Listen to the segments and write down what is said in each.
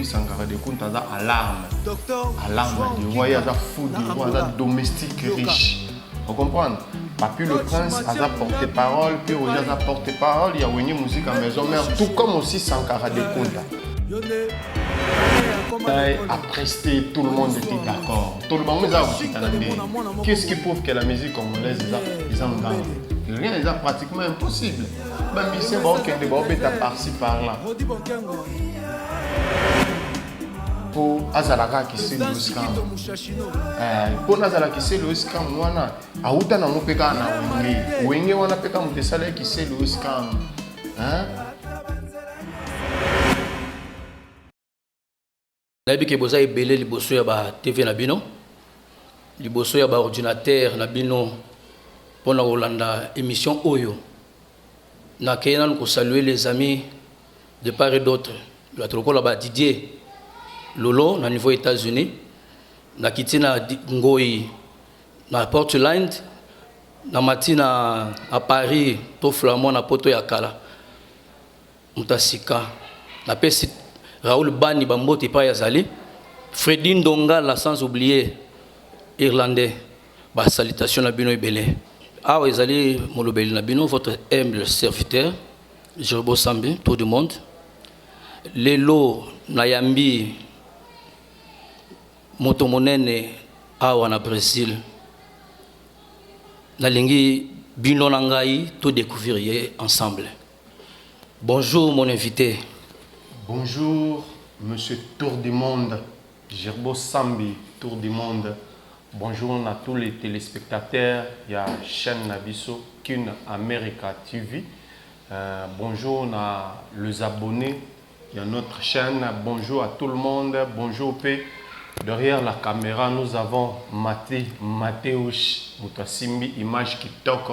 depuis Sankara de Kunta za alarme du roi za fou du roi za domestique riche. Vous comprenez? Puis le prince a porte-parole, puis Roger a porte-parole, il y a une musique à maison mère, tout comme aussi Sankara de Kunta. Après tout le monde était d'accord. Tout le monde est qu'est-ce qui prouve que la musique congolaise est en gang? Rien n'est pratiquement impossible. Même si bon qu'il y a des bobés par-ci par-là. Pour Azalaka qui c'est le scam. Pour Azalaka qui c'est le scam, wana auta na mopeka na wenge wana peka mutesala qui c'est le scam. Hein? Nabi ke boza ebele liboso ya ba TV na bino. Liboso ya ba ordinateur na bino pona kolanda émission Oyo. Na kena ko saluer les amis de part et d'autre. La troko là ba Didier Lolo na niveau États-Unis, na kitina ngoi na Portland, na matina à Paris, to Flamand na poto ya kala. Mutasika. Na pesi Raoul Bani Bambote pa yazali, Freddy Ndonga la sans oublier irlandais. Ba salutation na bino ebele. Awa ezali molobeli na bino votre humble serviteur Gerbo Sambi, tout le monde. Lelo Nayambi moto monene awa na Brésil. Nalingi bino na ngai tout découvrir ensemble. Bonjour mon invité. Bonjour monsieur Tour du Monde, Gerbo Sambi, Tour du Monde. Bonjour à tous les téléspectateurs, il y a chaîne Nabiso, Kin America TV. Bonjour à les abonnés, il y a notre chaîne. Bonjour à tout le monde, bonjour P. Derrière la caméra, nous avons Mathéus Moutasimbi, image qui toque.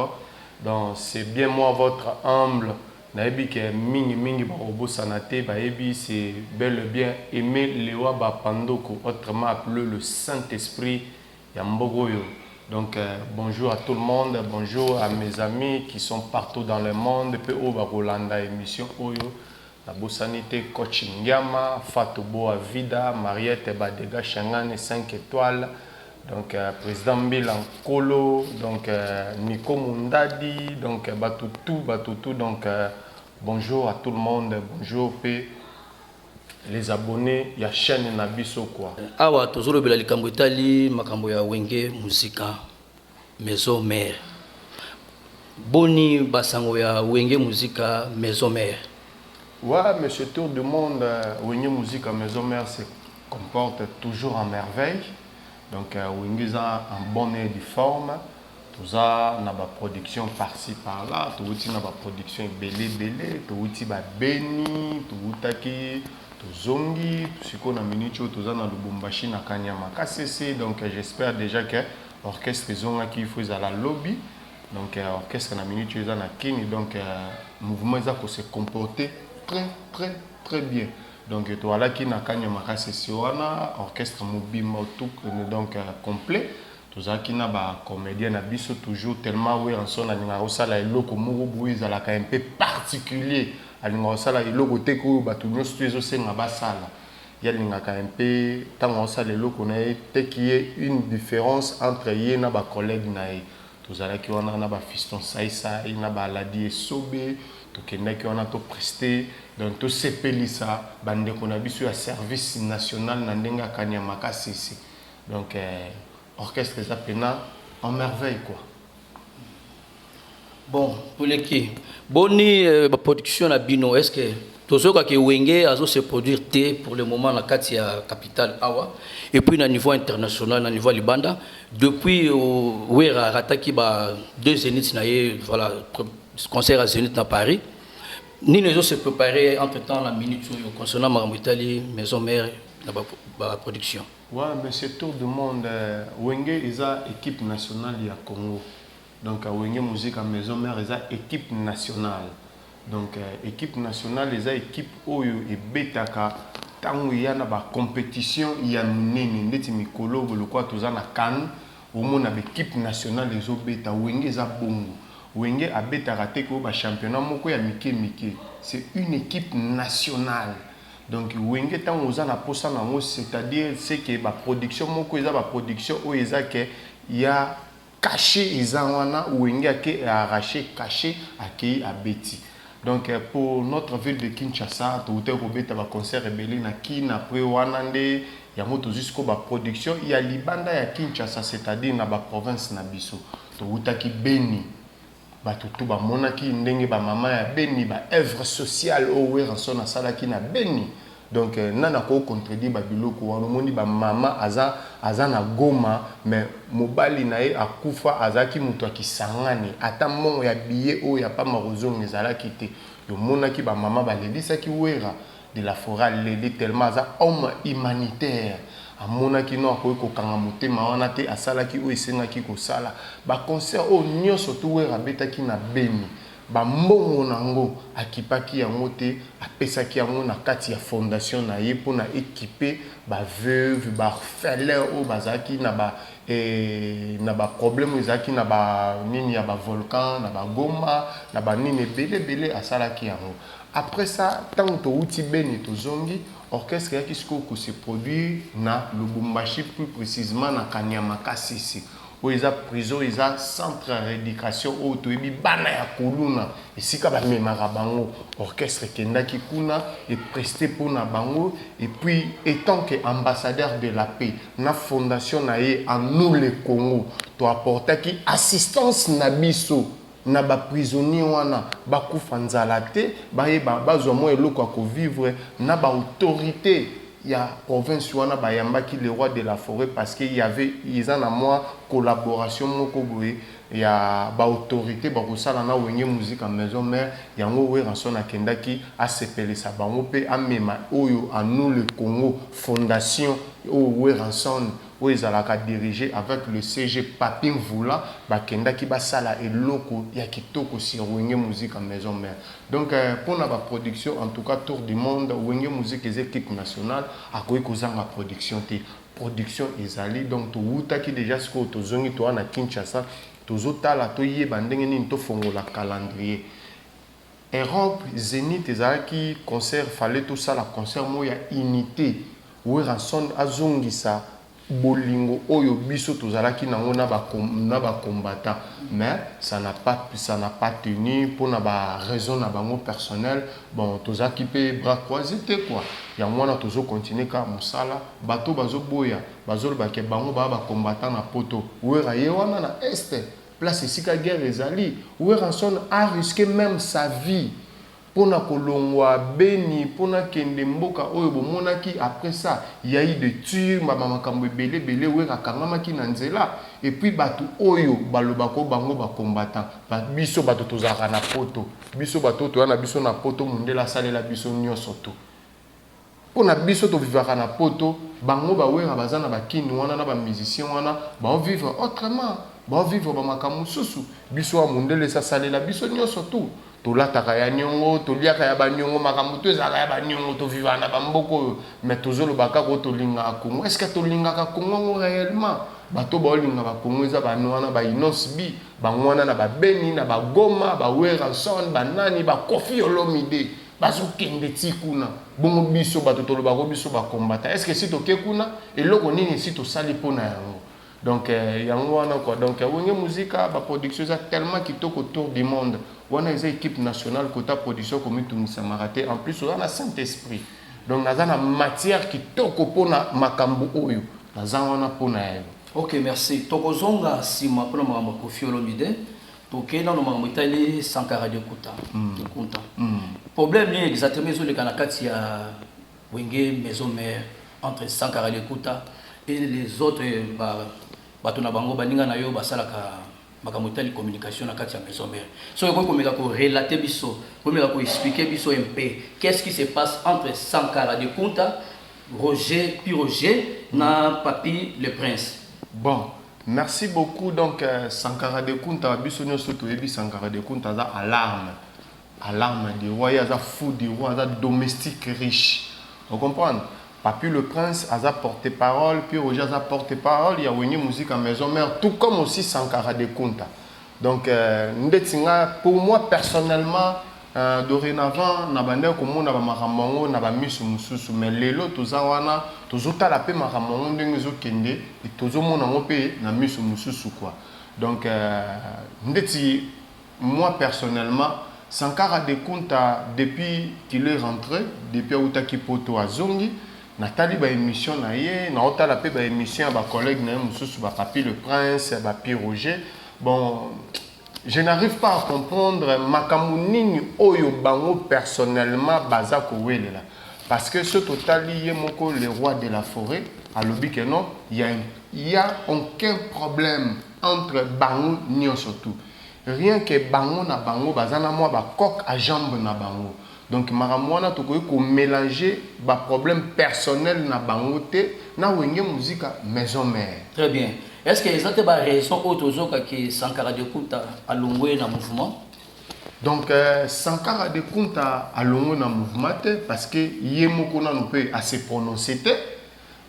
Donc c'est bien moi votre humble. Naebi que mingi barobo sanate baebi c'est bel et bien aimer Lewa Bapandoko, autrement appelé le Saint-Esprit Yambogoyo. Donc bonjour à tout le monde, bonjour à mes amis qui sont partout dans le monde. Pe o Rolanda émission Oyo, la Bossanité Coaching Yama, Fatobo Avida, Mariette Badega Changane 5 étoiles. Donc président Bilan Kolo, donc Nico Mundadi, donc Batutu, donc bonjour à tout le monde, bonjour P, les abonnés, il y a chaîne Nabiso quoi. Awa tozolo bela likambo itali makambo ya wenge musika maison mère. Boni basango ya wenge musika maison mère. Ouais, monsieur Tour du Monde, wenge musika maison mère se comporte toujours en merveille. Donc, Wingis a un bon air de forme. Tout ça, on a une production par-ci par-là. Tout ça, on a une production belé. Tout ça, on a Beni, tout ça, tout Zongi, tout ce qu'on a minute, tout ça, on a Lubumbashi, na Kanyama, KCC. Donc, j'espère déjà que l'orchestre Zonga qui fait à la lobby. Donc, l'orchestre na minute, tout ça, na Kini. Donc, le mouvement ça se comporter très bien. Donc, voilà qui n'a qu'à y orchestre mobile, donc complet. Tout ça qui n'a pas comédien n'a biso toujours tellement oui en son animation ça là il loco mouru ça là un peu particulier animation ça là il loco teko batu nous studio c'est na basala il y a un peu tant ça les loco na qui est une différence entre yé na ba collègue na tout ça là qui on a ba fiston saïsa il na ba ladi sobé tout qui n'a qui on a tout presté donc tout ces pelisa bande qu'on a biso à service national na ndenga kanyamaka cc donc orchestre Zapena en merveille quoi. Bon, pour les qui boni production à Bino, est-ce que tout ce qui wenge azo se produire pour le moment la Katia capitale Awa et puis au niveau international au niveau Libanda depuis Wera Rataki ba 2 zéniths naie voilà concert à Zénith dans Paris ni les autres se préparer entre-temps la minute concernant Maramou Italie maison mère la production. Ouais, mais c'est Tour du Monde. Wenge est une équipe nationale du Congo. Donc, Wenge Musique à Maison Mère est une équipe nationale. Donc, équipe nationale est une équipe où il y a Betaka. Tant il y a une compétition, il y a une mikolo, le quoi tout ça na Cannes. Au moins, une équipe nationale les Beta. Wenge est bongo. Wenge a Beta raté ko ba championnat moko ya Mike. C'est une équipe nationale. Donc wenge tant oza na posa nango, c'est-à-dire c'est que ba production moko eza ba production o eza que ya caché eza wana wenge ake arraché caché ake abeti. Donc pour notre ville de Kinshasa, tout est pour beta ba concert rebelle na kin après wanande ya moto jusqu'au ba production il y a libanda ya Kinshasa, c'est-à-dire na ba province na biso. To utaki Beni batutu ba monaki ndenge ba mama ya Beni ba œuvre sociale o wera sona sala ki na Beni. Donc nana ko contredire ba biloko wana moni ba mama aza na Goma mais mobali na ye akufa azaki muto akisangani ata mongo ya billet o ya pa marozong ezala kité yo monaki ba mama ba lebisaki wera de la forêt leli tellement aza homme humanitaire amonaki no akoki kokanga motema wana te asalaki oyo esengaki kosala ba concert o nyonso to wera betaki na Beni ba mbongo nango akipaki yango te apesaki yango na kati ya fondation na ye mpona équiper ba veuve ba orphelin o bazaki na ba problème ezaki na ba nini ya ba volcan na ba Goma na ba nini belé asalaki yango. Après ça tant to uti Beni to zongi orchestre yaki siko se produire na Lubumbashi, plus précisément na Kanyama Kasisi où ils ont prison, ils ont centre de rééducation où tu es bana ya koluna et si ka ba memara bango orchestre kendaki kuna et presté pour na bango et puis étant que ambassadeur de la paix na fondation na ye en nous le Congo to apportaki assistance na biso na ba prisonnier wana ba kufa nzala te ba ye ba bazwa mo eloko ko vivre na ba autorité il y a province wana bayambaki le roi de la forêt parce qu'il y avait ils en a moi collaboration moko boye il y a ba autorité ba kosala na wenge musique en maison mère yango we ranson akendaki a sepele sa bango pe amema oyo à nous le Congo fondation o we ranson où ils allaient diriger avec le CG Papin Voula, bakenda ki basala eloko ya kitoko sur wenge musique en maison mère. Donc pour la production en tout cas tour du monde wenge musique les équipes nationales a koyi kozanga production ezali donc to wuta ki déjà ce que to zongi to na Kinshasa to zotala to yeba ndenge nini to fongola calendrier. Europe Zénith ezalaki concert fallait tout ça la concert mo ya unité où ranson azongisa bolingo oyo biso tozalaki nango na ba combattant mais ça n'a pas tenu pour na ba raison na bango personnel bon tozaki pe bras croisés te quoi ya mwana tozo continuer ka musala bato bazo boya bazo ba ke bango ba combattant na poto wera ye wana na este place esika guerre ezali wera son a risqué même sa vie pona kolongwa Beni pona kende mboka oyo bomonaki après ça il y a eu des tirs makambo belé wera kangamaki na nzela et puis batu oyo balobako bango ba combattant biso bato tozaka na poto biso bato to na biso na poto mundela salela biso nyonso to pona biso to vivaka na poto bango ba wera bazana bakini wana na ba musicien wana ba vivre autrement ba vivre ba makambo susu biso mundele salela biso nyonso to tolataka ya nyongo toliaka ya banyongo makambo to ezaka ya banyongo to vivana bamboko mais tozolobaka ko tolinga Congo est-ce que tolingaka Congo réellement bato baolinga ba Congo eza banwana ba inosbi bangwana na ba Beni na ba Goma ba Weranson ba nani ba Koffi Olomide bazokende tikuna bongo biso bato tolobako biso ba combattant est-ce que si toke kuna eloko nini si tosali pona yango donc yango wana quoi donc wenge musica ba production ça tellement kitoko autour du monde wana eza équipe nationale kota production comme tungisa maraté en plus on a Saint-Esprit donc naza na matière kitoko pona makambo oyo naza wana pona yango. OK, merci. Tokozonga sima pona makambo Koffi Olomide tokena no makambo itali Sankara de Kuta kunta problème ni exactement sur le kanakati ya wenge maison mère entre Sankara de Kuta et les autres bato na bango baninga na yo basalaka makambo itali communication na kati ya maison mère so yoko komeka ko relater biso komeka ko expliquer biso un peu qu'est-ce qui se passe entre Sankara de Kunta Roger na Papi le Prince. Bon, merci beaucoup. Donc Sankara de Kunta biso nyonso to yebi Sankara de Kunta za alarme du roi, ya za fou du roi, za domestique riche, vous comprenez. Papi le Prince a porte-parole, puis Roger a porte-parole, il y a une musique en maison mère, tout comme aussi Sankara de Kunta. Donc, pour moi personnellement, dorénavant na bande komona ba maramongo na ba misu mususu mais lelo toza wana tozotala pe maramongo ndenge ezokende et tozomona ngo pe na misu mususu quoi. Donc ndeti moi personnellement Sankara de Kunta depuis qu'il est rentré depuis Outaki Poto Azongi natali ba émission na ye na otala pe ba émission ba collègue na mususu ba Papi le Prince ba Pierre Roger. Bon, je n'arrive pas à comprendre makamunini oyo bango personnellement bazako welela parce que ce total lié moko le roi de la forêt à l'obi que non il y a aucun problème entre bango ni surtout rien que bango na bango bazana moi ba coq à jambe na bango donc maramwana to ko mélanger ba problème personnel na bango te na wenge musique maison mère. Très bien. Est-ce que ça te ba raison autozoka que Sankara de Kunta a longwe na mouvement? Donc Sankara de Kunta a longwe na mouvement parce que yemoko na no peut à se prononcer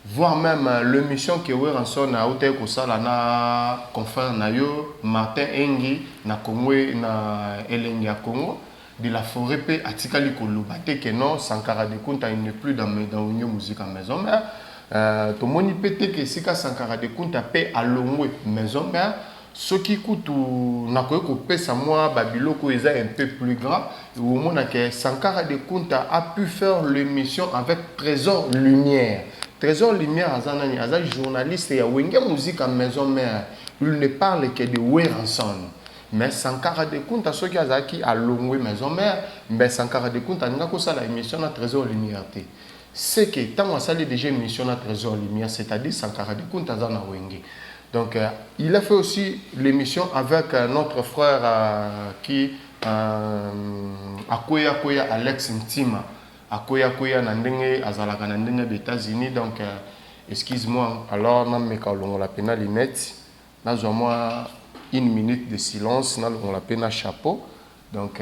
voire même l'émission que we ranson na hotel ko sala na confrère na yo Martin Engi na Congo na Elengi ya Congo de la forêt pe atikali ko lobate que non Sankara de Kunta il n'est plus dans une musique en maison mère. To moni pété que sika Sankara de Kunta pe alongwe maison mère ce qui coûte na ko pesa moi babiloko eza un peu plus grand au moment que Sankara de Kunta a pu faire l'émission avec Trésor Lumière. Trésor Lumière azanani aza journaliste ya wenge musique en maison mère il ne parle que de Weranson mais Sankara de Kunta ce qui azaki alongwe maison mère mais Sankara de Kunta nga ko sala émission na Trésor Lumière té c'est que tant on sali déjà émission na Trésor Lumière c'est-à-dire Sankara de Kunta zana wenge. Donc il a fait aussi l'émission avec notre frère qui Akoya Alex Ntima Akoya na ndenge azalaka na ndenge des États-Unis donc excuse-moi alors na meka longo la pena linette na moi une minute de silence na longo la pena chapeau donc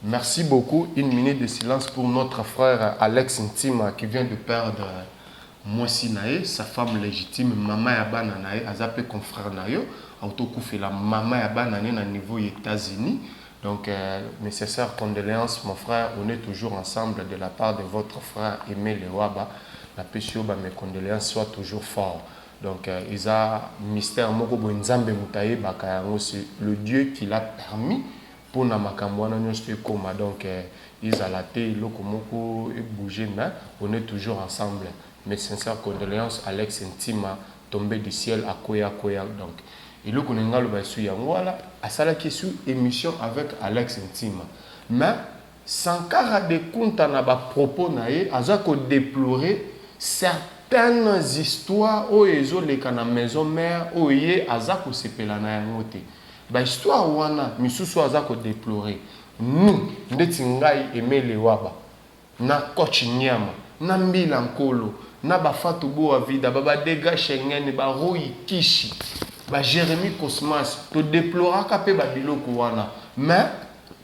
merci beaucoup une minute de silence pour notre frère Alex Ntima qui vient de perdre Mwasi nae sa femme légitime maman ya bana nae azape confrère nayo autokoufela maman ya bana na niveau États-Unis. Donc, nécessaire condoléances, mon frère. On est toujours ensemble de la part de votre frère Aimé Lewaba. La pécho, mes condoléances soient toujours fortes. Donc, il y a mystère. C'est le Dieu qui l'a permis pour Namakamwana. Donc, ils ont la tête, l'okomoko et bougé. On est toujours ensemble. Mes sincères condoléances, Alex Ntima, tombé du ciel à Koya. Donc, et le Konenga le Basu Yangwala a sala question émission avec Alex Ntima. Mais Sankara de Kunta na ba propos nae azako déplorer certaines histoires au ezo le kana maison mère au ye azako sepela na yangote. Ba histoire wana misusu azako déplorer. Nous ndeti ngai Aimé Lewaba na coach Nyama na Mbila Nkolo na ba Fatubo Avida baba dega Schengen ba Roy Kishi ba Jérémy Cosmas to déploraka pe ba biloko wana mais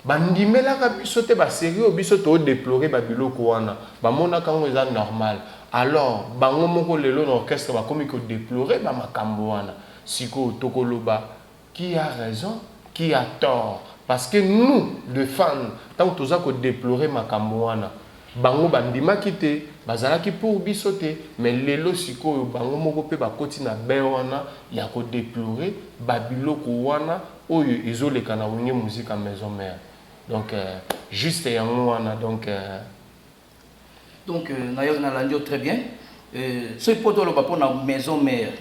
bandimelaka biso te ba sérieux biso to déplorer ba biloko wana ba mona kango eza normal alors bango moko lelo na orchestre ba komi ko déplorer ba makambo wana siko tokoloba qui a raison qui a tort parce que nous les fans tant que toza ko déplorer makambo wana bango bandimaki te bazalaki pour bisote mais lelo sikoyo bango moko pe bakoti na ben wana ya ko déplorer babiloko wana oyo ezoleka na wenge musique à maison mère donc juste yango wana donc nayo na landio très bien ce poto lo bapo na maison mère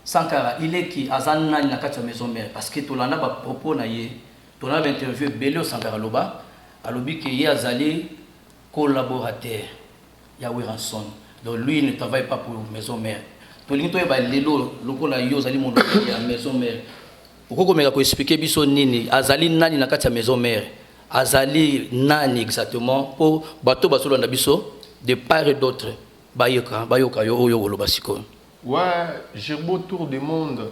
Sankara il est qui azana na kati maison mère parce que tolanda ba propos na ye tolanda interview Belio Sankara loba alobi que ye azali collaborateur Yahweh Ranson. Donc lui il ne travaille pas pour maison mère. Tolinto e ba lelo lokola yo zali mon ya maison mère. Okoko meka ko expliquer biso nini azali nani na kati ya maison mère. Azali nani exactement pour bato basolo na biso de part et d'autre. Bayoka yo oyo lo basiko. Ouais, j'ai beau tour du monde.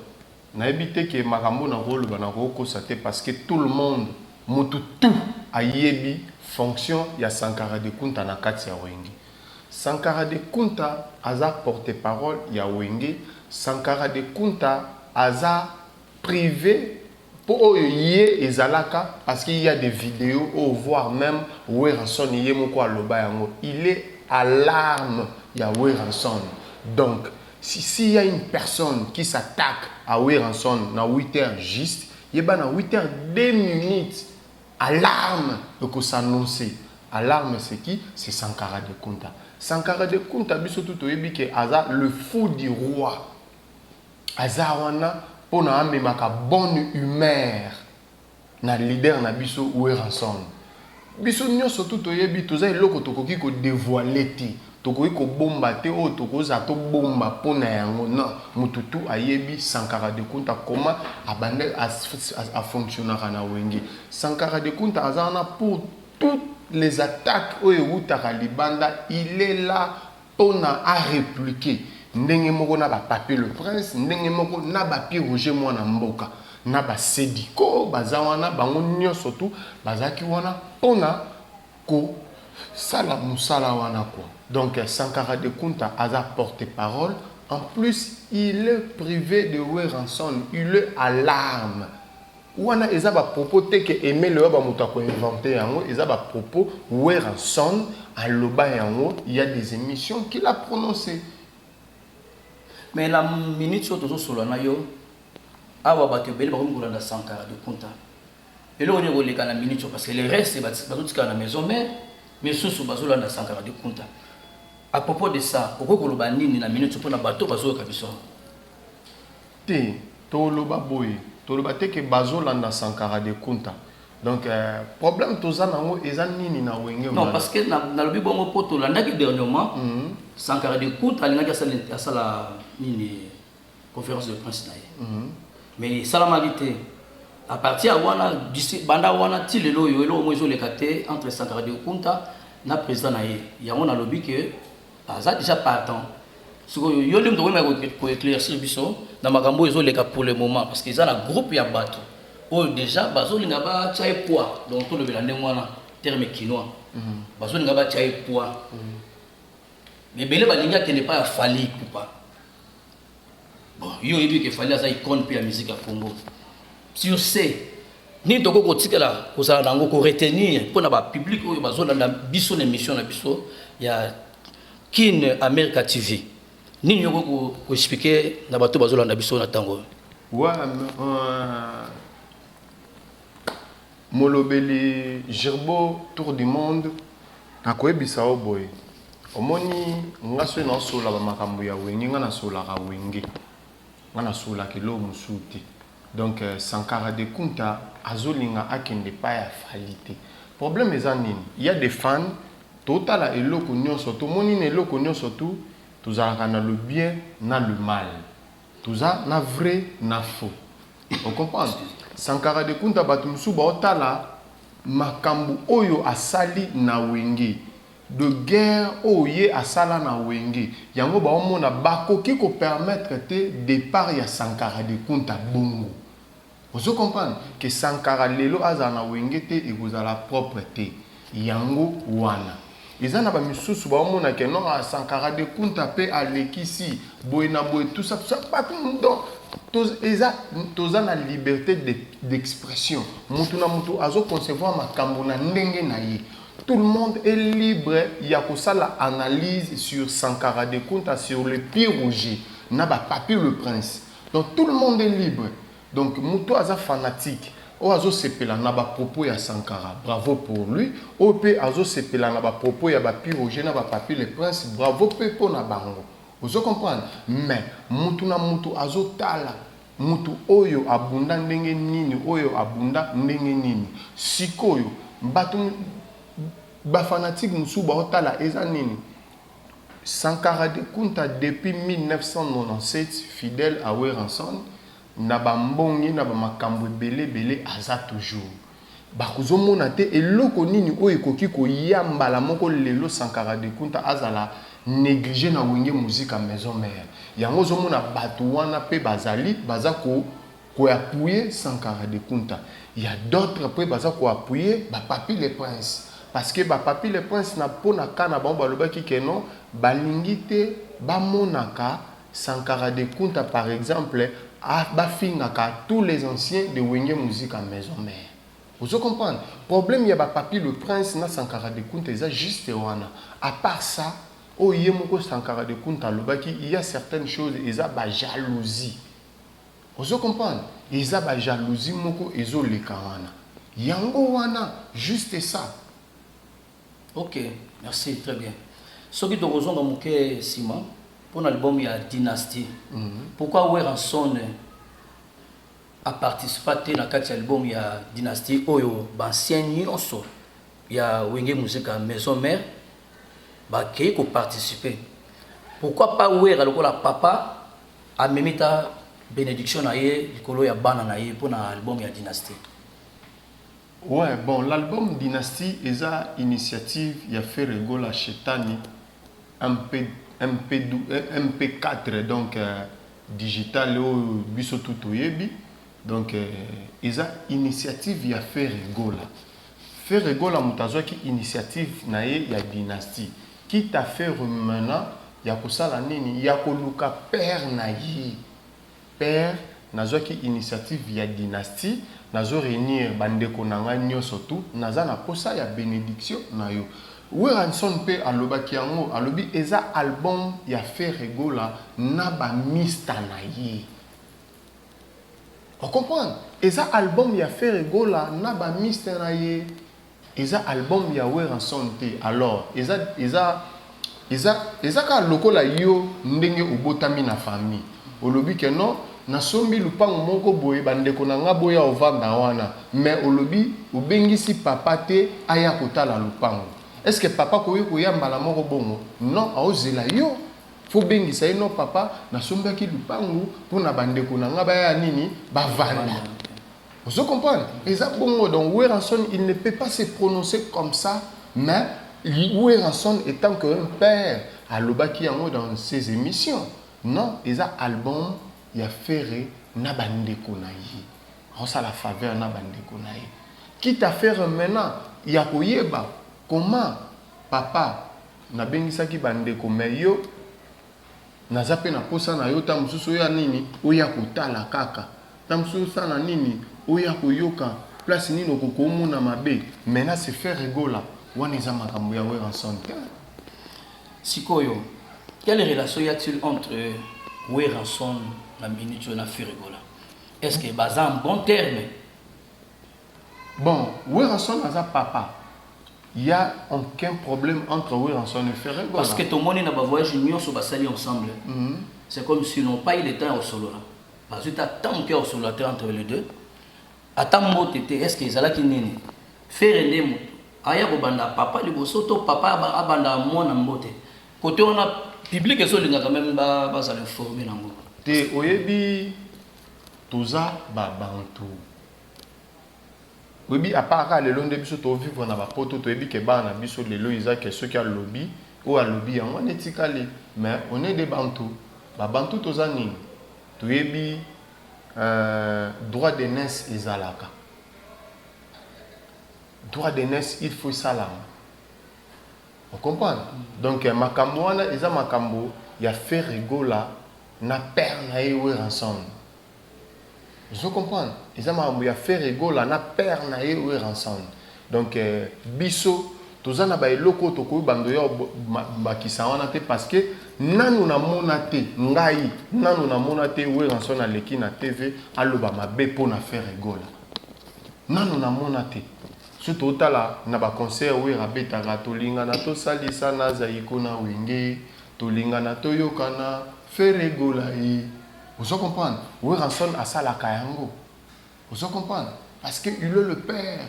Na évité que makambo na rôle bana ko sate parce que tout le monde mutu tout a yebi fonction ya Sankara de Kunta na kati ya wenge. Sankara de Kunta aza porte-parole ya wenge. Sankara de Kunta aza privé Pour eux, yé ezalaka parce qu'il y a des vidéos ou voire même Weranson yé moko aloba yango. Il est à l'arme il y a Weranson. Donc s'il y a une personne qui s'attaque à Weranson na 8h juste, yeba na 8h 2 minutes alarme que s'annoncer. Alarme c'est qui? C'est Sankara de Kunta. Sankara de Kunta biso tout oyebi ke aza le fou du roi. Azawana pour na amemaka bonne humeur na leader na biso Weranson. Biso nyonso tout oyebi toza eloko tokoki ko dévoiler te. Tokoki ko bomba te o tokoza to bomba pona yango non. Mututu ayebi Sankara de Kunta comment abande a fonctionnera na wenge. Sankara de Kunta azana pour toutes les attaques o eutaka libanda, il est là pona a répliquer. Ndenge moko na ba papier le prince, ndenge moko na ba papier Roger Mwana Mboka, na ba Sediko, bazawana bango nyonso tout, bazaki wana pona ko sala musala wana quoi. Donc Sankara de Kunta aza porte-parole. En plus, il est privé de Weranson, il est à l'arme. Wana eza ba propos te que aimer le ba muta ko inventer yango, eza ba propos Weranson à loba yango, il y a des émissions qu'il a prononcées. Mais la minute sur tout sur la yo, awa bato belle barum kolanda Sankara de Kunta. Et là on est relé la minute parce que le reste c'est bato à la maison mais sous bazolanda Sankara de Kunta. À propos de ça, pourquoi koloba nini na minute pour na bato bazo kabiso? Te to loba boy, to loba te que bazolanda Sankara de Kunta. Donc problème toza nango eza nini na wenge. Non parce que na lobi bongo poto landa ki dernièrement Sankara de Kunta alinga sala nini conférence de presse na ye. Mais salamalité à partir wana banda wana ti lelo yo elo mozo le kate entre Sankara de Kunta na président na ye. Yango na lobi que ça déjà partant. Ce que yo lim to ko éclaircir biso na makambo ezo leka pour le moment parce que ça na groupe ya bato. Oh déjà bazo linga ba chai poa donc to le belande mwana terme kinois. Bazo linga ba chai poa. Mais belé balinga qui n'est pas fali coupa. Bon, yo ebi que fali ça icône puis la musique à Congo. Si on sait ni toko ko tikela ko sala nango ko retenir pour na ba public oyo bazo na biso na émission na biso ya Kin America TV. Ni nyoko ko expliquer na bato bazo na biso na tango. Ouais, Molobeli Gerbo Tour du Monde na koyebisa o boy. Omoni ngaso na sola ba makambo ya wenge ngana sola ka wenge. Ngana sola kilo musuti. Donc Sankara de Kunta azolinga akende pa ya falite. Problème ezanini, il y a des fans total eloko nyonso to moni na eloko nyonso tout tozalaka na le bien na le mal. Toza na vrai na faux. On comprend? Sankara de Kunta bato musu ba otala makambo oyo asali na wenge de guerre oye asala na wenge yango ba omona bakoki ko permettre te départ ya Sankara de Kunta bongo. Vous comprenez que Sankara lelo aza na wenge te ekozala propre te yango wana. Ils na ba misusu ba omona ke non Sankara de Kunta pe alekisi boyena boy tout ça pas donc toza na liberté d'expression. Mutu na mutu azo concevoir makambo na ndenge na ye. Tout le monde est libre. Il y a que ça la analyse sur Sankara de Kunta, sur le pire Roger, na ba papier le prince. Donc tout le monde est libre. Donc mutu aza fanatique. O azo sepela na ba propos ya Sankara. Bravo pour lui. O pe azo sepela na ba propos ya ba pire Roger na ba papier le prince. Bravo pe po na bango. Vous comprenez? Mais mutu na mutu azo tala mutu oyo abunda ndenge nini oyo abunda ndenge nini sikoyo batu ba fanatique musu ba otala eza nini. Sankara de Kunta depuis 1997 fidèle à Weranson na ba mbongi na ba makambo belé aza toujours bakuzo mona te eloko nini oyo ekoki ko yambala moko lelo Sankara de Kunta azala négligé na wenge musique à maison mère. Yango zomona bato wana pe bazali baza ko appuyer Sankara de Kunta. Il y a d'autres après baza ko appuyer ba Papi le Prince parce que ba Papi le Prince na pona kana ba balobaki ke non balingi te ba monaka Sankara de Kunta par exemple bafingaka tous les anciens de Wenge Musique à maison mère. Vous comprenez? Problème, il y a papi le prince na Sankara de Kunta, c'est juste wana. À part ça, oh yemoko Sankara de Kunta lobaki, il y a certaines choses, ils ont ba jalousie. Vous comprenez? Ils ont ba jalousie moko ezo leka wana. Yango wana, juste ça. Ok, merci, très bien. Ce qui est raison dans mon cas, Simon, pour l'album, il y a Dynastie. Pourquoi Weranson a participé à l'album, il y a Dynastie, Oyo, Bansien Nyonso, il y a Wenge Musique à Maison Mère, qui a participé. Pourquoi pas Wer, alors que la papa a mis ta bénédiction à yé, il y a Banana pour l'album, il y a Dynastie. Ouais, bon, l'album Dynastie est une initiative, il a fait rigoler Chetani, MP4, donc digital, biso tout yebi. Donc, il a initiative, il a fait rigoler. Faire rigoler, mutazo qui initiative, nae, il y a Dynastie. Qui t'a fait maintenant, il y a pour ça l'année, il y a pour Luka père naï. Père, nazo qui initiative, il y a Dynastie. Nazo réunir bandeko nanga nyonso tout naza na posa ya bénédiction na yo Weranson pe alobaki yango alobi eza album ya fait rigola na ba mista na ye. On comprend? Eza album ya fait rigola na ba mista na ye. Eza album ya Weranson te. Alors eza ka lokola yo ndenge obotami na famille. Olobi ke non na sombi lupango moko boye bandeko na nga boya ovanda wana mais olobi obengisi papa te aya kotala lupango. Est-ce que papa koyi koyamba la moko bongo? Non, aozela yo. Faut bengisa ino papa na sombi ki lupango pona bandeko na nga baya nini bavanda. Vous comprenez? Et ça bongo donc Weranson il ne peut pas se prononcer comme ça mais Weranson étant qu'un père alobaki yango dans ses émissions. Non, ils a album il y a ferré na bandeko na yi. On ça la faveur na bandeko na yi. Qui t'a fait maintenant il y a koyeba comment papa na bengisa ki bandeko mais yo na zape na posa na yo tamususu ya nini oya kotala kaka. Tamususu na nini oya koyoka place nini okokomo na mabe. Maintenant c'est faire rigola. Wana eza makambo ya Weranson. Sikoyo, quelle relation y a-t-il entre Weranson la minute na Firigola? Est-ce que basé en bon terme? Bon, Weranson a papa. Il n'y a aucun problème entre Weranson et Firigola. Parce que tout le monde n'a pas voyagé sur Bassali ensemble. C'est comme si n'ont pas eu le temps au solo. Parce que tu as tant que au solo entre les deux. À tant mot est-ce que Zala qui n'est faire un aya banda papa liboso to papa abanda mona mbote. Côté on a public et ça quand même ba ça le former nango. Te oyebi toza ba bantu. Oyebi à part le long de biso to vivre na ba poto to yebi ke ba na biso lelo iza ke ceux qui a lobby ou a lobby en on etikali mais on est des bantu. Ba bantu toza nini? To yebi droit de naissance ezalaka. Droit de naissance il faut salam. On comprend? Donc makambo wana eza makambo ya fait rigola na père na ye Weranson. Je comprends. Ils ont fait rigola na père na ye Weranson. Donc biso tozana ba eloko to ko bando yo bakisa wana te parce que nanu na monate ngai nanu na monate Weranson aleki na TV aloba mabe pona faire rigola. Nanu na monate. Surtout tala na ba concert Wera betaka tolinga na to salisa na zaiko na wenge tolinga na to yokana faire rigola yi. Vous comprenez? Weranson a ça la kayango. Vous comprenez? Parce que il est le père.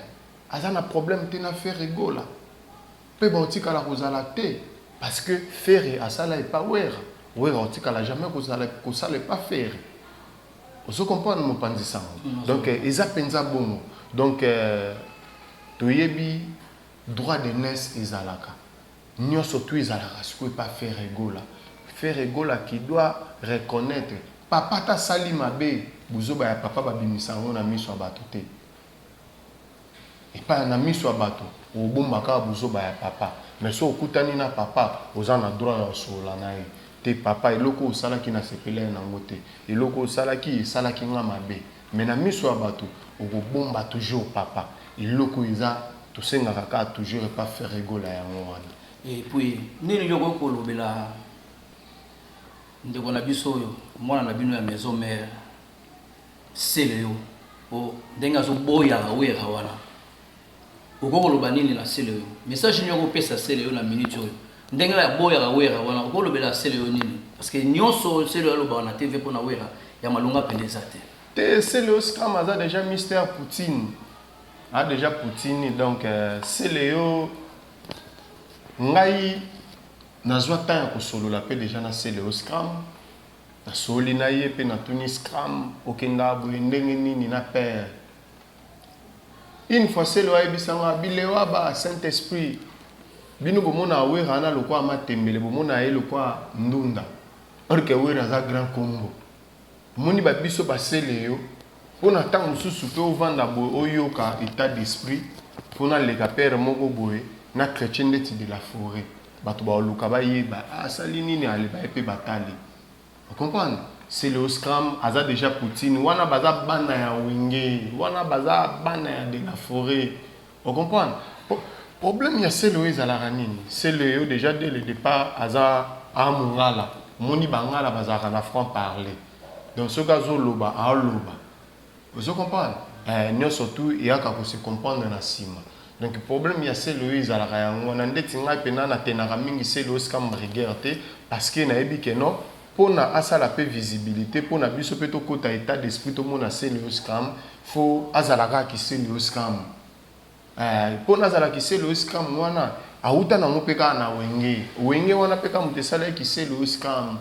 Azan a problème tena faire rigola. Pe ba otika la kozala te parce que faire a ça la pas wera. Wera otika la jamais kozala pas faire. Vous comprenez mon pandisa? Donc ils a penza bongo. Donc toyebi droit de naissance ezalaka. Nyoso tu ezalaka ce pas faire rigola. Faire rigola qui doit reconnaître papa ta sali mabe buzoba ya papa babimisa ngo na miso abato te. Et pas na miso abato obomba ka buzoba ya papa. Mais so okutani na papa ozana droit ya sola na ye. te papa eloko osalaki na sepele nango te eloko osalaki esalaki nga mabe mais na miso ya bato okobomba toujours papa eloko eza tosengaka kaka toujours pas faire rigola yango wana. Et puis nini yoko kolobela ndeko na biso oyo mwana na bino ya maison mère sele yo o ndenge azoboyaka wera wana okokoloba nini na sele yo message nyoko pesa sele yo na minute oyo ndenge ya boyaka wera wana okolobela sele yo nini parce que nyonso sele yo alobaka na TV mpona wera ya malonga pendeza te sele yo scam aza déjà mystère Poutine a déjà Poutine donc sele yo ngai nazwa temps ya kosolola mpe déjà na sele yo scam nasoli na ye mpe natuni scam okenda boye ndenge nini na père une fois sele yo ayebisanga bilewa ba saint esprit bino bomona awera ana lokwa matembele bomona ye lokwa ndunda or que wera aza grand combo moni babiso basele yo mpona ntango mosusu mpe ovanda boye oyoka état d'esprit mpona leka père moko boye na chrétien ndeti de la forêt bato baoluka bayeba asali nini aleba ye mpe batali ocomprendre sele yo scam aza déjà Poutine wana baza bana ya wenge wana baza bana ya de la forêt ocomprendre problème ya sele yo ezalaka nini sele yo déjà dès le départ aza amongala moni bangala bazalaka na franc parler donc soki azoloba aoloba ozo comprendre nyonso tu eyaka kose comprendre na nsima donc problème ya sele yo ezalaka yango na ndeti ngai mpena natenaka mingi sele yo scam rigueur te parce que nayebi ke non mpona asala mpe visibilité mpona biso mpe tokota état d'esprit tomona sele yo scam fo azalaka kisele yo scam mpona azalaki sele yo scam wana auta nango mpe kaka na wenge wana mpe kaka moto esalaki sele yo scam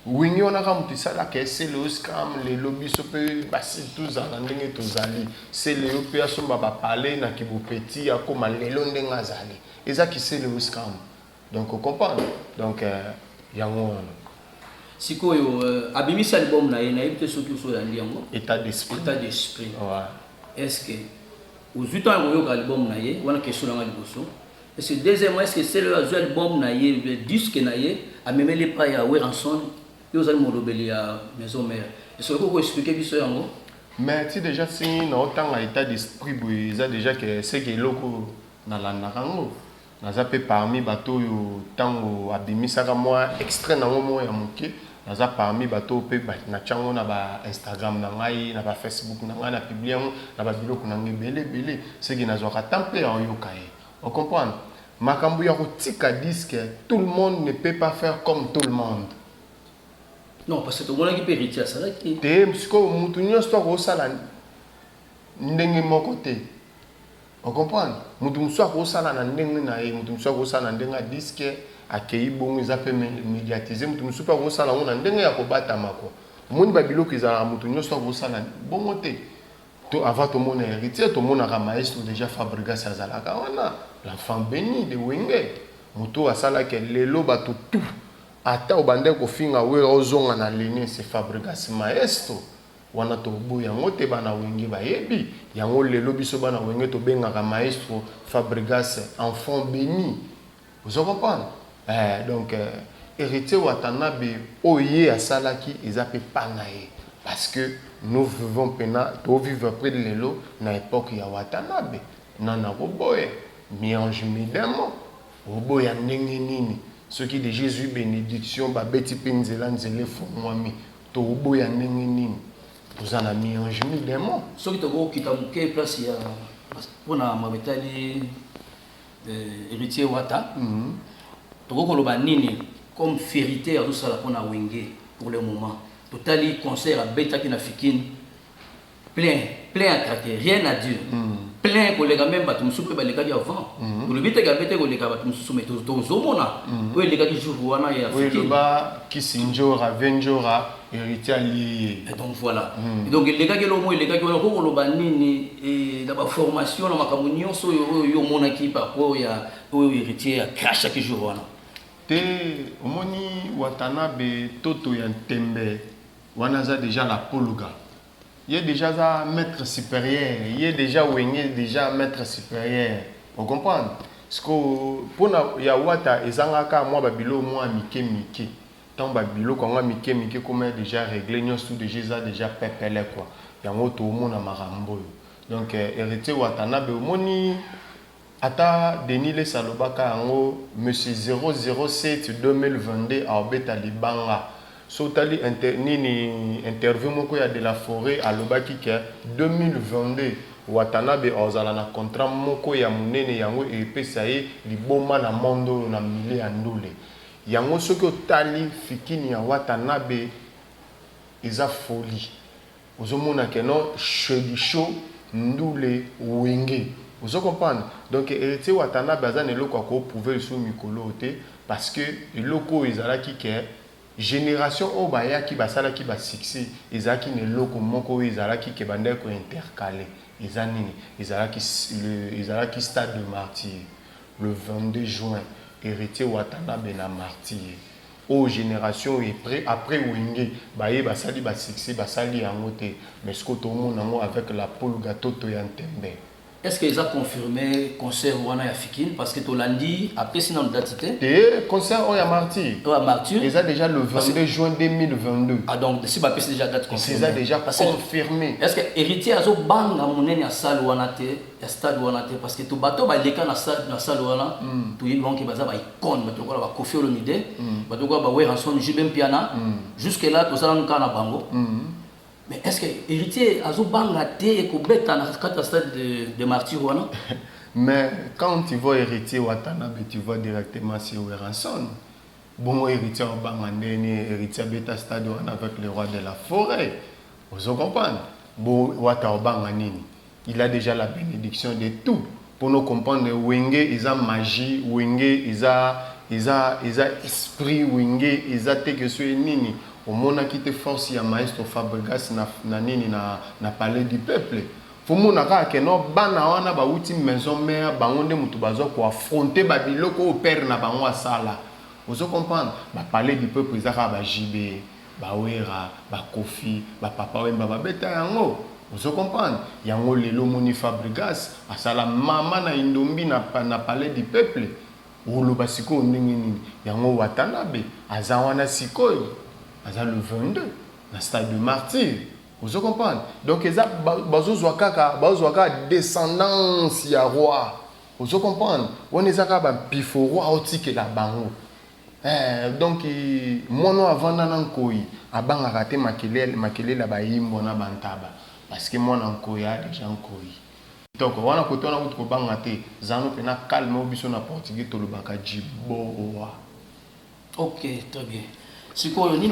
wenge wana kaka moto esalaka sele yo scam lelo biso mpe basi tozala ndenge tozali sele yo mpe asomba bapale na kibopeti akoma lelo ndenge azali ezaki sele yo scam donc ocomprendre donc yango wana sikoyo abimisi album na ye nayebi te soki osoyandi yango état d'esprit est-ce que aux 8 ans il y a album na ye wana question na liboso est-ce que deuxièmement est-ce que c'est le album na ye le disque na ye a même les pas ya Weranson yo za molobeli ya maison mère est-ce que vous expliquer biso yango mais si déjà si na autant état d'esprit boy ça déjà que c'est que loko na la narango na zape parmi bateau yo tango abimisaka moi extrait na mo ya moke naza parmi bateau pe na chango na ba Instagram na ngai na ba Facebook na ngai na publier na ba biloko na ngebele c'est que nazwa tempe ya yoka ye on comprend makambu ya kotika disque tout le monde ne peut pas faire comme tout le monde non parce que tout le monde qui peut hériter ça là qui te siko mutu nyonso ko sala ndenge moko te on comprend mutu mso ko sala na ndenge na ye mutu mso ko sala ndenge disque akei bongo eza pe médiatiser mutu mso pa ko sala ngona ndenge ya kobatama ko moni ba biloko ezala mutu nyonso ko sala bongo te to avant to mona héritier to mona ka maestro déjà Fabregas azalaka wana l'enfant béni de Wenge mutu asala ke lelo bato tout ata obande kofinga wera ozonga na lene c'est Fabregas maestro wana to boya ngote bana Wenge bayebi yango lelo biso bana Wenge to bengaka maestro Fabregas enfant béni vous comprenez donc héritier Watanabe oye asalaki ezape panaye parce que nous vivons pena to vivre près de lelo na époque ya Watanabe nana koboye miange midemo oboya ndenge nini soki de Jésus bénédiction ba beti penzela nzele fomwami to oboya ndenge nini tozana miange midemo soki to kita muke place ya pona mabetali héritier Wata to koloba nini comme vérité à tout ça pona Wenge pour le moment totali concert à Betaki na Fikine plein à traquer rien à dire plein collègues même batum soupe ba les gars avant le bité ga bité collègues batum soupe to zomona oui les gars qui jouent wana ya oui le ba kisinjora venjora héritier lié et donc voilà donc les gars qui le moins les gars qui wana ko loba nini et la formation na makambo nyonso yo mona ki par rapport ya héritier ya crash qui joue wana te omoni Watanabe toto ya Ntembe wana za déjà la poluga il est déjà un maître supérieur il est déjà Wenge déjà maître supérieur vous comprenez parce que pour ya wata ezangaka moi babilo moi mike tant babilo quand mike comme déjà réglé nous tout déjà pepele quoi yango to mona marambo donc héritier Watanabe moni ata Denis le Salobaka yango monsieur 007 2022 a obeta libanga so tali nini interview moko ya de la forêt à lobaki ke 2022 Watanabe ozala na contrat moko ya munene yango epesa ye liboma na mondo na mile ya ndule yango soki otali fikini ya Watanabe eza folie ozomona ke no chedicho ndule wenge vous comprenez donc héritier Watanabe azana eloko ko prouver sur mikolo te parce que eloko ezalaki ke génération o bayaki basalaki ba succès ezalaki ne loko moko ezalaki ke bande ko intercaler ezanini ezalaki stade de martyr le 22 juin héritier Watanabe na martyr aux génération et après wenge baye basali ba succès basali yango te mais ce que tout le monde avec la poule gâteau to ya ntembe. Est-ce qu'ils ont confirmé le concert Wana Yafikin? Parce que tu l'as dit, après c'est une date. Et concert Oya Martyr. Oya Martyr. Ils ont déjà le 22 juin 2022. Ah donc, si c'est déjà date confirmée. C'est déjà confirmé. Est-ce que héritier a bang à mon ya salle Wana te, ya stade Wana te parce que tout bateau ba leka na salle Wana, tout y bon qui baza ba icône, mais tout quoi ba Koffi Olomide, bateau quoi ba Weranson Jibem Piana, jusque là tout ça nous kana bango. Mais est-ce que héritier a bangaté et kobeta na stade de martyr wana? Mais quand tu vois héritier Watanabe, tu vois directement sur Weranson. Bon héritier bangandeni, héritier beta stade wana avec le roi de la forêt. Vous comprenez? Bon Wata banganini. Il a déjà la bénédiction de tout. Pour nous comprendre Wenge, ils ont magie, Wenge, ils ont esprit, Wenge, ils ont que ce nini. Au monde qui te force ya maestro Fabregas na palais du peuple. Faut mon aka que no bana wana ba uti maison mère ba onde mutu bazo ko affronter ba biloko au père na bango sala. Vous comprenez? Ba palais du peuple ezaka ba jibe, ba wera, ba Koffi, ba papa wemba ba beta yango. Vous comprenez? Yango lelo moni Fabregas asala mama na indombi na palais du peuple. Wolo basiko ndingi nini. Yango Watanabe azawana sikoyo. Le 22, dans le stade de martyr. Vous comprenez? Donc, il y a descendance ya roi. Vous comprenez? On est à pifo roi otique la bango. Donc, moi, avant d'aller avant de rater makele la baïmbo na bantaba. Parce que moi, je a déjà en koi. Donc, on a côté on a autre bangate. Zano pena calme au biso na portugais to le baka jibo. Ok, très bien. Si vous avez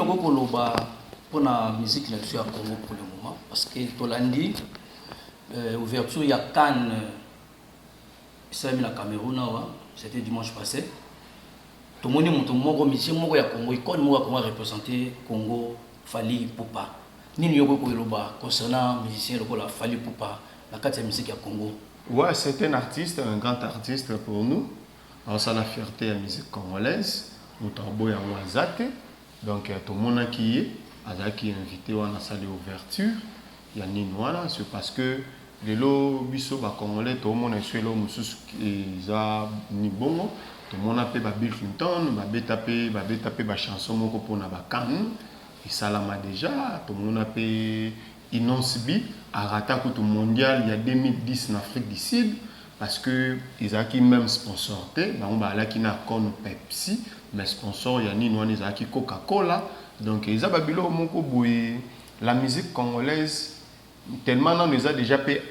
pour la musique là-dessus à Congo pour le moment, parce que Tolandi, ouverture, il y a Cannes, ça la Cameroun, c'était dimanche passé. Tout le monde est musicien, il y a Congo, il représenter Congo, Fali Poupa. Ni nous avons concernant musicien, le Fali Poupa, la carte de musique à Congo. Ouais, c'est un artiste, un grand artiste pour nous. Alors, ça la fierté de la musique congolaise, nous avons Wazate. Donc, tout le monde qui est invité à la salle d'ouverture, il y a une c'est parce que les lots biso congolais, tout le monde est sur l'eau, ils ont ni bon, tout le monde a fait Bill Clinton, tapé ba chanson pour na Cannes, et Salama déjà, tout le monde a fait Inonsbi, à Ratakou mondial, il y a 2010 en Afrique du Sud, parce que ils ont même sponsoré, qui n'a qu'un Pepsi. Mais sponsor il y a ni noa qui Coca-Cola donc ils babilo moko boye la musique congolaise tellement on les a déjà fait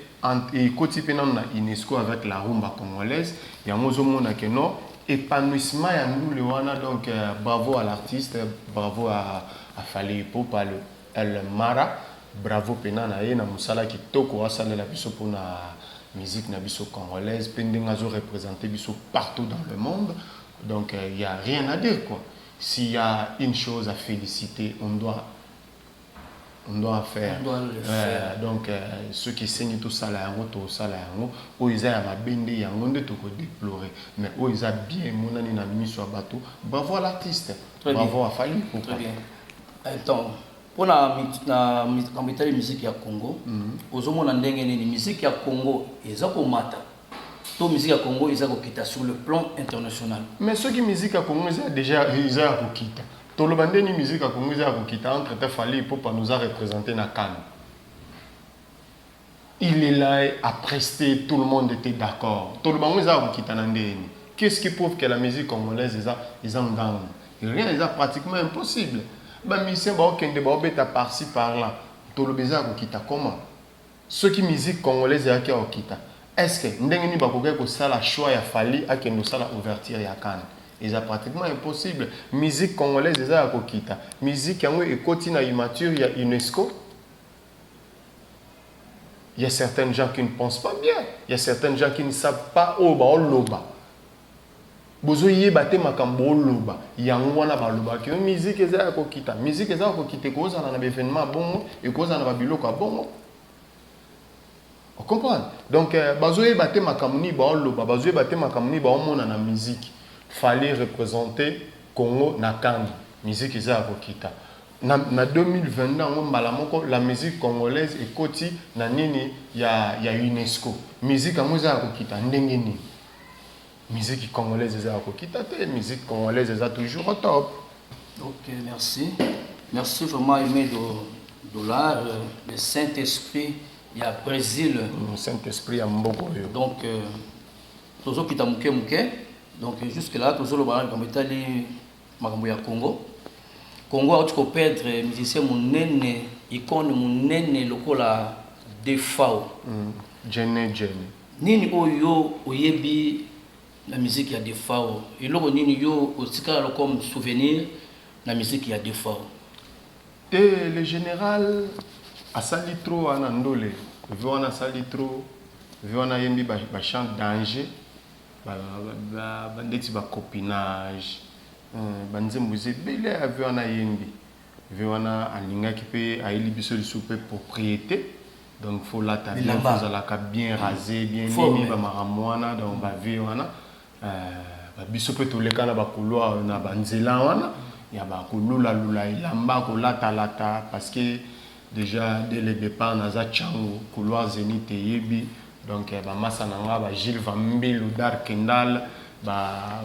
et côté na UNESCO avec la rumba congolaise il y a mozo mona que non épanouissement ya nous le wana donc bravo à l'artiste bravo à Fali Poupa El Mara bravo pena na ye na musala kitoko asala la biso pour na musique na biso congolaise pendinga zo représenter biso partout dans le monde. Donc, il n'y a rien à dire, quoi. S'il y a une chose à féliciter, on doit faire. On doit le faire. Donc, ceux qui signent tout ça, là, tout ça, là, ils ont ma bende, ils ont déplorer. Mais ils ont bien, mon ami n'a mis sur le bateau. Bravo à l'artiste. Bravo à Fali. Très bien. Attends, pour la musique ya Congo, aux hommes la musique ya Congo, ils ont mata. la musique à Congo, ils ont quitté sur le plan international. Mais ceux qui musique à Congo, déjà ils ont quitté. Tout le monde ni musique à Congo, ils ont quitté. Entre temps, fallait pour pas nous a représenté na Cannes. Il est là à prester, tout le monde était d'accord. Tout le monde ils ont quitté Nandéni. Qu'est-ce qui prouve que la musique congolaise ils ont gang? Rien, c'est pratiquement impossible. Les musiciens qui ont par-ci par-là, tout le monde a quitté comment? Ceux qui musique congolaise ont quitté. Est-ce que ndenge bakoke ko sala choix ya fali akendo sala ouverture ya Cannes? C'est pratiquement impossible. Musique congolaise eza ko kita. Musique yango ekoti na immature ya UNESCO. Il y a certains gens qui ne pensent pas bien. Il y a certains gens qui ne savent pas oh ba loba. Bozo yeba te makambo loba. Yango wana ba loba que musique eza ko kita. Musique eza ko kite ko za na événement bon et ko za na ba biloko bon. On comprend. Donc, bazoé baté makamuni ba loba, bazoé baté makamuni ba mona na musique. Fallait représenter Congo na Cannes. Musique eza akokita. Na 2020 la musique congolaise est koti na nini ya UNESCO. Musique amuza akokita ndenge ni. Musique congolaise eza akokita te, musique congolaise eza toujours au top. OK, merci. Merci vraiment Aimé Dollar, le Saint-Esprit. Il y a Brésil. Le Saint-Esprit à Mboko. Donc, toujours qui t'a mouké. Donc, jusque-là, toujours le baran comme Italie, Makamboya Congo. Congo, tu peux perdre musicien monene, icône monene, lokola Defao. Jenny. Nini oyo oyebi la musique ya Defao. Et là, nini yo osika comme souvenir la musique ya Defao. Et le général. Asali trop en andole, viona asali trop, viona yembi ba chant danger, bandeti ba copinage, banzembuze bele viona yembi, viona alinga qui peut aili biso li soupe propriété, donc faut la bien, faut la bien rasé, bien nini ba maramwana donc ba viona, ba biso peut toleka na ba couloir na banzela wana, ya ba kulula lula ilamba ko lata parce que déjà dès le départ naza chango couloir Zénith et yebi donc ba massa nanga ba Gilles Vambilo Dar Kendall ba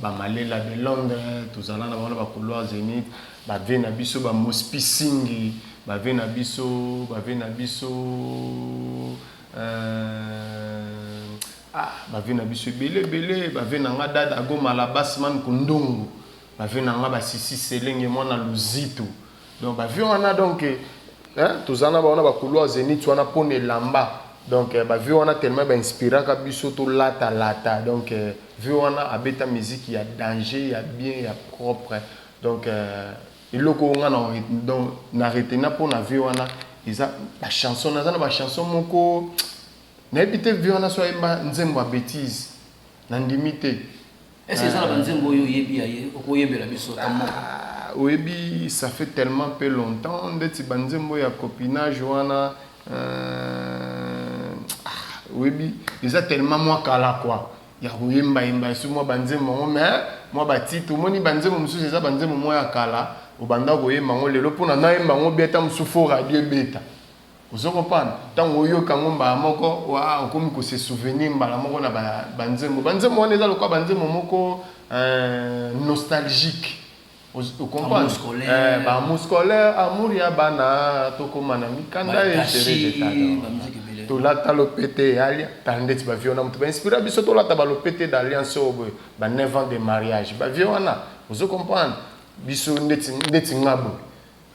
malela de Londres tous allana ba couloir Zénith ba vena biso ba Mospi Singi ba vena biso ba vena biso belé ba vena nga dada go malabas man kundungu ba vena nga ba sisi selenge mwana luzito. Donc, vu on a donc, tous en a ba couloir Zénith, on a pone lamba. Donc, vu on a tellement inspiré qu'à surtout lata. Donc, vu on a abeta musique, il y a danger, il y a bien, il y a propre. Donc, il y a donc n'arrêtez pas pour na vu on a, ils a la chanson, la chanson moko, n'habitez vu on a soit nzembo bêtise, n'andimité. Est-ce que ça la nzembo yo yebi aye, okoyebela biso tamoko. Oui, ça fait tellement peu longtemps. Ndeti banzembo ya copinage wana oui, déjà tellement moi kala quoi. Ya yemba sur moi banzembo mais moi bati tout moni banzembo musu c'est ça banzembo moi ya kala au banda ko yemba ngo lelo pona na yemba ngo beta musufu radio beta. Vous comprenez? Tant oyo kango mba moko wa comme ko se souvenir mbala moko na banzembo wana eza lokwa banzembo moko nostalgique. Vous comprenez? Amour scolaire, amour ya bana, tokomana mikanda et chérie. To la talopete alia, tandeti ba viona mutu ba inspira biso to la tabalopete d'alliance obo, ba 9 ans de mariage. Ba viona, vous comprenez? Biso ndeti ngabo.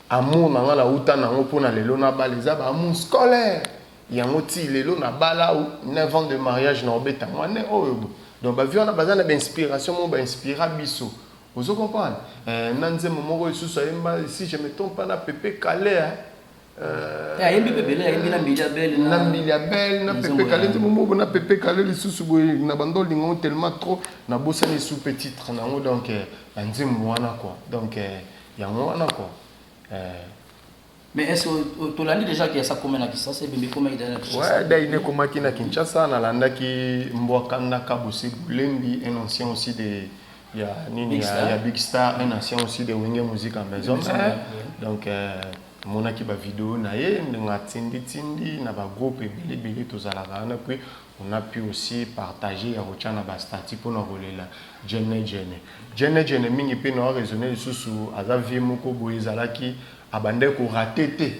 Amour na ngala uta na ngo pona lelo na baleza ba amour scolaire. Yango ti lelo na bala 9 ans de mariage na obeta mwana oyo. Donc ba viona bazana ba inspiration mo ba inspira biso. Vous comprenez? Si je me trompe pas, na Pépé Calais. Na Pépé Calais, na Pépé Calais, les sous na bando lingo tellement trop, na bossa les sous-titres, donc nzembo wana quoi. Donc yango wana quoi. Mais est-ce que tu l'as dit déjà qu'il y a ça comme à Kinshasa, c'est bien comme il y a ouais, d'ailleurs comme à Kinshasa, na landa ki Mbwakanda Kabusi Bulembi, un ancien aussi de il y a Big Star, un ancien aussi de Wenge Musique en maison. Donc, mon équipe a vidéo, na tindi na ba groupe belé tous à la rana puis on a pu aussi partager à Rochana Bastati pour nous rouler là. Jene mingi pe no raisonner sous azavi moko boizalaki abande ko ratété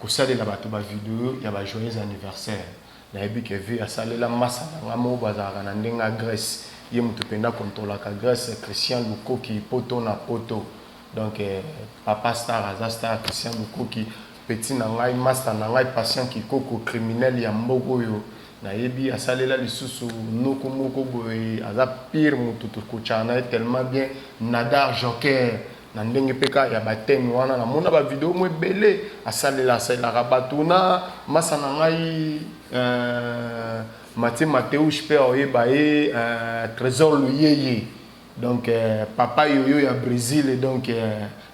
ko salela bato ba vidéo ya ba joyeux anniversaire. Na ebi ke vi asalela massa na mo bazaka na ndenga Grèce. Ye mutu penda contrôler ka Grèce Christian Lukoki poto na poto. Donc papa star azastar Christian Lukoki petit na ngai master na ngai patient ki koko criminel ya mboko yo. Na yebi asalela lisusu noko moko boy aza pire mutu ko chana tellement bien nadar joker na ndenge peka ya batemi wana na mona ba vidéo mo belé asalela rabatuna masa na ngai Mathéus pe oyeba e trésor luyeye donc papa yoyo ya Brésil donc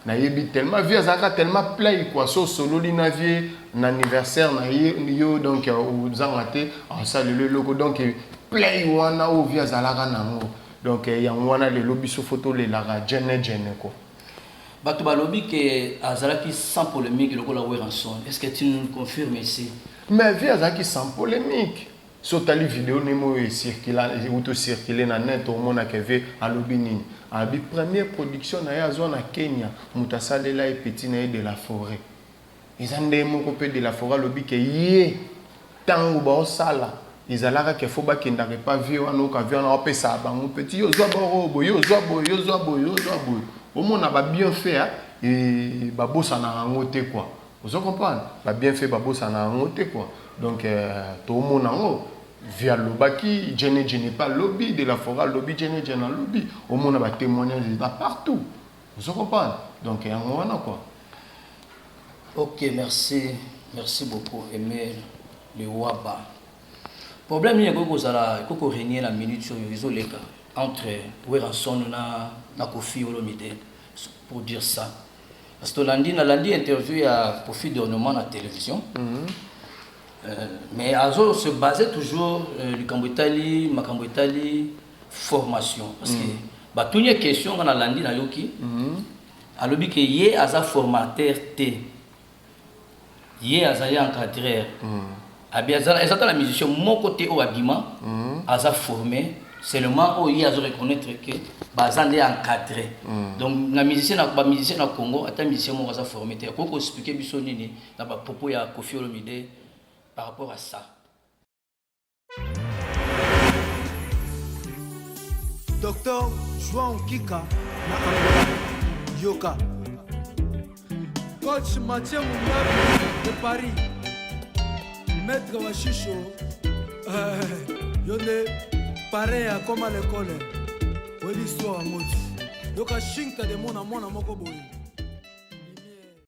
na yebi tellement vie azaka tellement play quoi so solo li na vie na anniversaire na yo donc uzangate asale le logo donc play wana o vie azalaka nango donc ya wana le lobby so photo le la jene quoi bato balobi que azalaki sans polémique lokola Weranson est-ce que tu nous confirmes ici mais vie azalaki sans polémique so tali vidéo nemo circulé na net au monde keve alobi nini abi première production na ya zone na Kenya mutasalela e petit na de la forêt ezande moko pe de la forêt lobi ke ye tango ba osala ezalaka ke fo ba kenda ke pas vie wana ka vie wana opesa bango petit yo zwa borobo yo zwa boy au monde ba bien fait et ba bossa na ngote quoi vous comprenez ba bien fait ba bossa na ngote quoi donc tout le monde via lobaki jene pas lobby de la forêt lobby jene lobby au monde va témoigner partout vous comprenez donc on a quoi. Ok, merci beaucoup Emile le Waba problème il y a régner la minute sur les entre Weranson na Koffi Olomide pour dire ça parce que lundi interview à Koffi d'ornement à la télévision. Mais Azo se basait toujours le Cambotali, ma Cambotali formation parce que tout les questions on a lundi na yoki alobi que yé aza formateur té yé aza encadreur abi aza la musicien mon côté au abima aza formé seulement au yé aza reconnaître que bazan est encadré donc la musicien na Congo ata musicien mo aza formé té ko expliquer biso nini na ba propos ya Koffi Olomide par rapport à ça. Docteur João Kika na Yoka. Coach Mathieu Mouniabi de Paris. Maître Wachicho. Yone pareil à comme à l'école. Ou l'histoire en mode. Yoka Shinka de mona moko boy.